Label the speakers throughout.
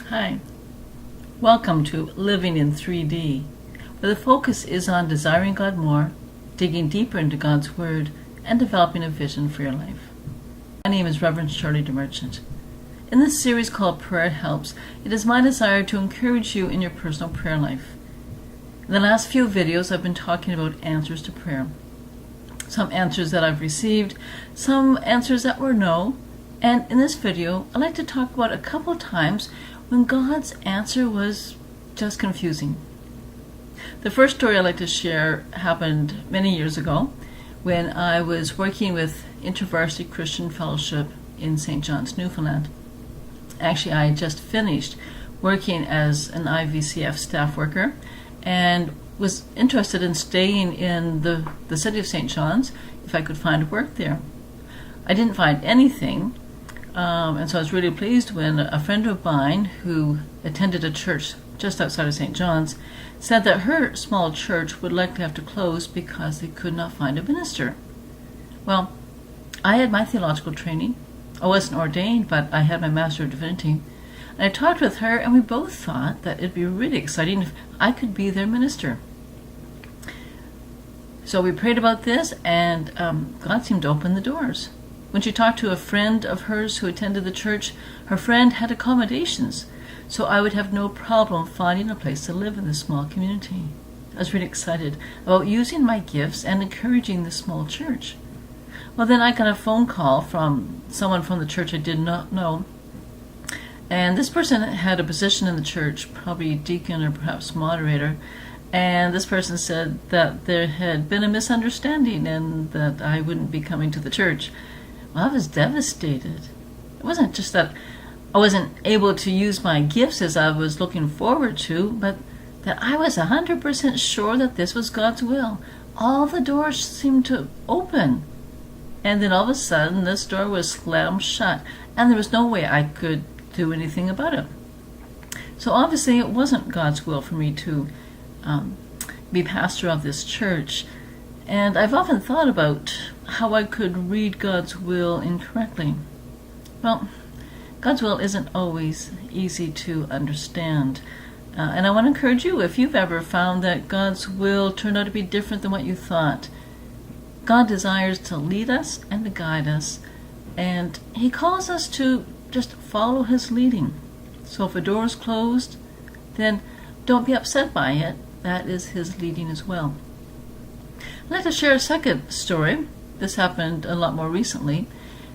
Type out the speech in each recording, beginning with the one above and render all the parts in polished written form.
Speaker 1: Hi, welcome to Living in 3D, where the focus is on desiring God more, digging deeper into God's Word, and developing a vision for your life. My name is Reverend Shirley DeMerchant. In this series called Prayer Helps, it is my desire to encourage you in your personal prayer life. In the last few videos, I've been talking about answers to prayer. Some answers that I've received, some answers that were no, and in this video, I'd like to talk about a couple of times when God's answer was just confusing. The first story I'd like to share happened many years ago when I was working with InterVarsity Christian Fellowship in St. John's, Newfoundland. Actually, I had just finished working as an IVCF staff worker and was interested in staying in the city of St. John's if I could find work there. I didn't find anything, and so I was really pleased when a friend of mine who attended a church just outside of St. John's said that her small church would likely have to close because they could not find a minister. Well, I had my theological training. I wasn't ordained, but I had my Master of Divinity. And I talked with her, and we both thought that it'd be really exciting if I could be their minister. So we prayed about this, and God seemed to open the doors. When she talked to a friend of hers who attended the church, her friend had accommodations, so I would have no problem finding a place to live in this small community. I was really excited about using my gifts and encouraging this small church. Well, then I got a phone call from someone from the church I did not know, and this person had a position in the church, probably deacon or perhaps moderator, and this person said that there had been a misunderstanding and that I wouldn't be coming to the church. Well, I was devastated. It wasn't just that I wasn't able to use my gifts as I was looking forward to, but that I was 100% sure that this was God's will. All the doors seemed to open. And then all of a sudden, this door was slammed shut, and there was no way I could do anything about it. So obviously, it wasn't God's will for me to be pastor of this church. And I've often thought about how I could read God's will incorrectly. Well, God's will isn't always easy to understand. And I want to encourage you, if you've ever found that God's will turned out to be different than what you thought. God desires to lead us and to guide us, and He calls us to just follow His leading. So if a door is closed, then don't be upset by it. That is His leading as well. I'd like to share a second story. This happened a lot more recently,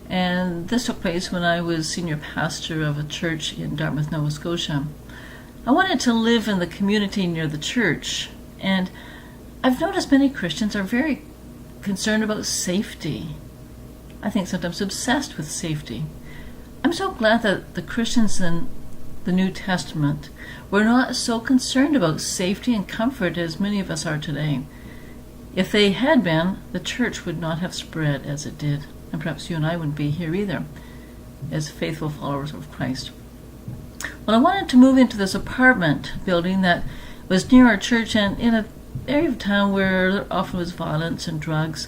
Speaker 1: and this took place when I was senior pastor of a church in Dartmouth, Nova Scotia. I wanted to live in the community near the church, and I've noticed many Christians are very concerned about safety. I think sometimes obsessed with safety. I'm so glad that the Christians in the New Testament were not so concerned about safety and comfort as many of us are today. If they had been, the church would not have spread as it did, and perhaps you and I wouldn't be here either, as faithful followers of Christ. Well, I wanted to move into this apartment building that was near our church and in an area of town where there often was violence and drugs.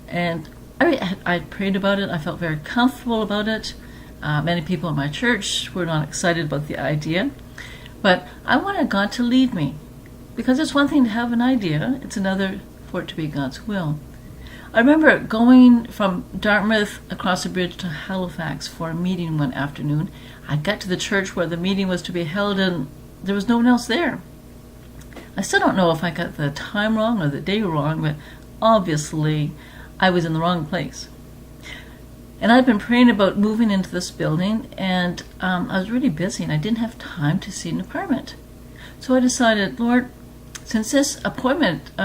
Speaker 1: And I prayed about it. I felt very comfortable about it. Many people in my church were not excited about the idea. But I wanted God to lead me. Because it's one thing to have an idea. It's another for it to be God's will. I remember going from Dartmouth across the bridge to Halifax for a meeting one afternoon. I got to the church where the meeting was to be held and there was no one else there. I still don't know if I got the time wrong or the day wrong, but obviously I was in the wrong place. And I'd been praying about moving into this building, and I was really busy and I didn't have time to see an apartment. So I decided, Lord, since this appointment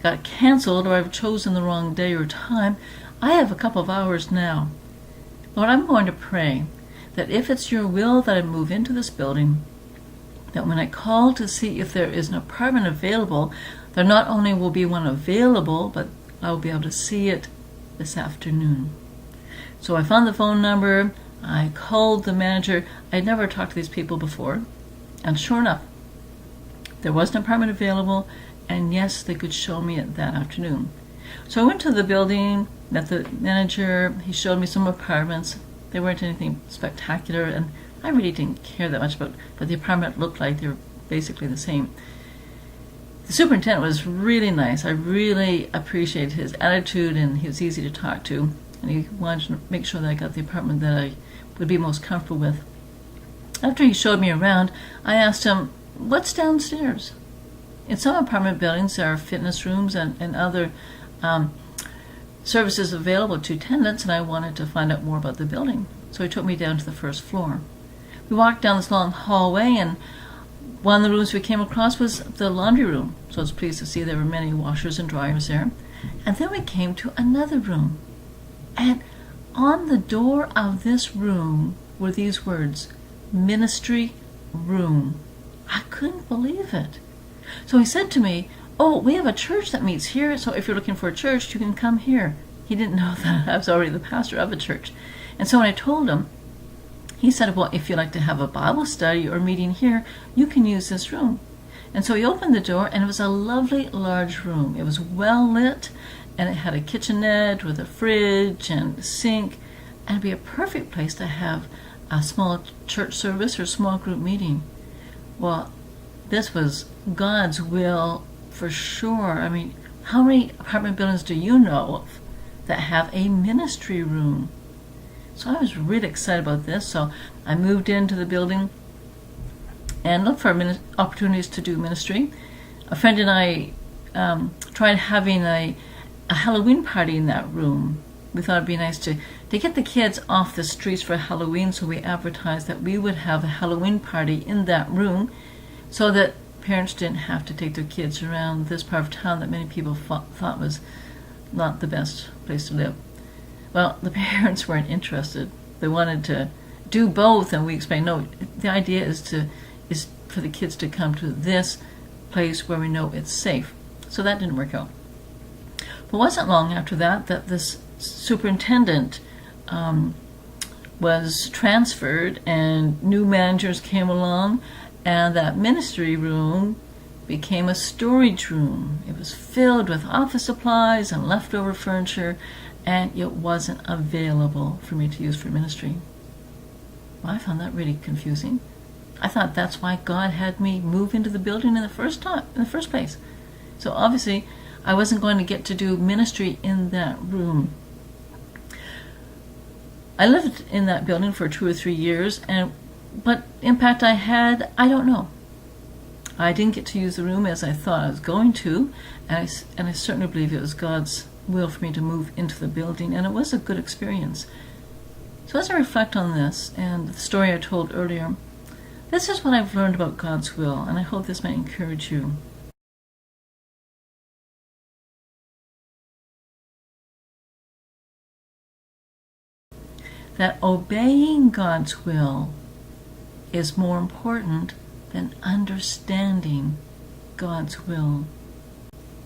Speaker 1: got canceled or I've chosen the wrong day or time, I have a couple of hours now. Lord, I'm going to pray that if it's your will that I move into this building, that when I call to see if there is an apartment available, there not only will be one available, but I will be able to see it this afternoon. So I found the phone number, I called the manager. I'd never talked to these people before, and sure enough, there was an apartment available, and yes, they could show me it that afternoon. So I went to the building, met the manager. He showed me some apartments. They weren't anything spectacular, and I really didn't care that much about what the apartment looked like. They were basically the same. The superintendent was really nice. I really appreciated his attitude, and he was easy to talk to. And he wanted to make sure that I got the apartment that I would be most comfortable with. After he showed me around, I asked him, "What's downstairs?" In some apartment buildings, there are fitness rooms and other services available to tenants, and I wanted to find out more about the building. So he took me down to the first floor. We walked down this long hallway, and one of the rooms we came across was the laundry room. So I was pleased to see there were many washers and dryers there. And then we came to another room. And on the door of this room were these words, "Ministry Room." I couldn't believe it. So he said to me, "Oh, we have a church that meets here, so if you're looking for a church, you can come here." He didn't know that I was already the pastor of a church. And so when I told him, he said, "Well, if you'd like to have a Bible study or meeting here, you can use this room." And so he opened the door, and it was a lovely large room. It was well lit, and it had a kitchenette with a fridge and a sink, and it'd be a perfect place to have a small church service or small group meeting. Well, this was God's will for sure. I mean, how many apartment buildings do you know of that have a ministry room? So I was really excited about this. So I moved into the building and looked for opportunities to do ministry. A friend and I tried having a Halloween party in that room. We thought it'd be nice to get the kids off the streets for Halloween, so we advertised that we would have a Halloween party in that room so that parents didn't have to take their kids around this part of town that many people thought was not the best place to live. Well, the parents weren't interested. They wanted to do both, and we explained, no, the idea is for the kids to come to this place where we know it's safe. So that didn't work out. But it wasn't long after that this superintendent was transferred, and new managers came along, and that ministry room became a storage room. It was filled with office supplies and leftover furniture, and it wasn't available for me to use for ministry. Well, I found that really confusing. I thought that's why God had me move into the building in the first place. So obviously, I wasn't going to get to do ministry in that room. I lived in that building for 2 or 3 years, and what impact I had, I don't know. I didn't get to use the room as I thought I was going to, and I certainly believe it was God's will for me to move into the building, and it was a good experience. So as I reflect on this and the story I told earlier, this is what I've learned about God's will, and I hope this might encourage you. That obeying God's will is more important than understanding God's will.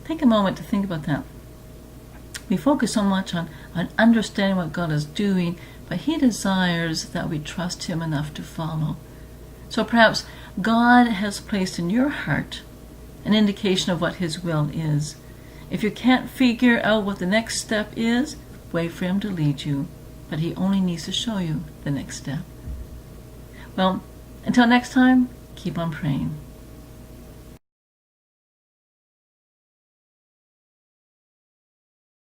Speaker 1: Take a moment to think about that. We focus so much on understanding what God is doing, but He desires that we trust Him enough to follow. So perhaps God has placed in your heart an indication of what His will is. If you can't figure out what the next step is, wait for Him to lead you, but He only needs to show you the next step. Well, until next time, keep on praying.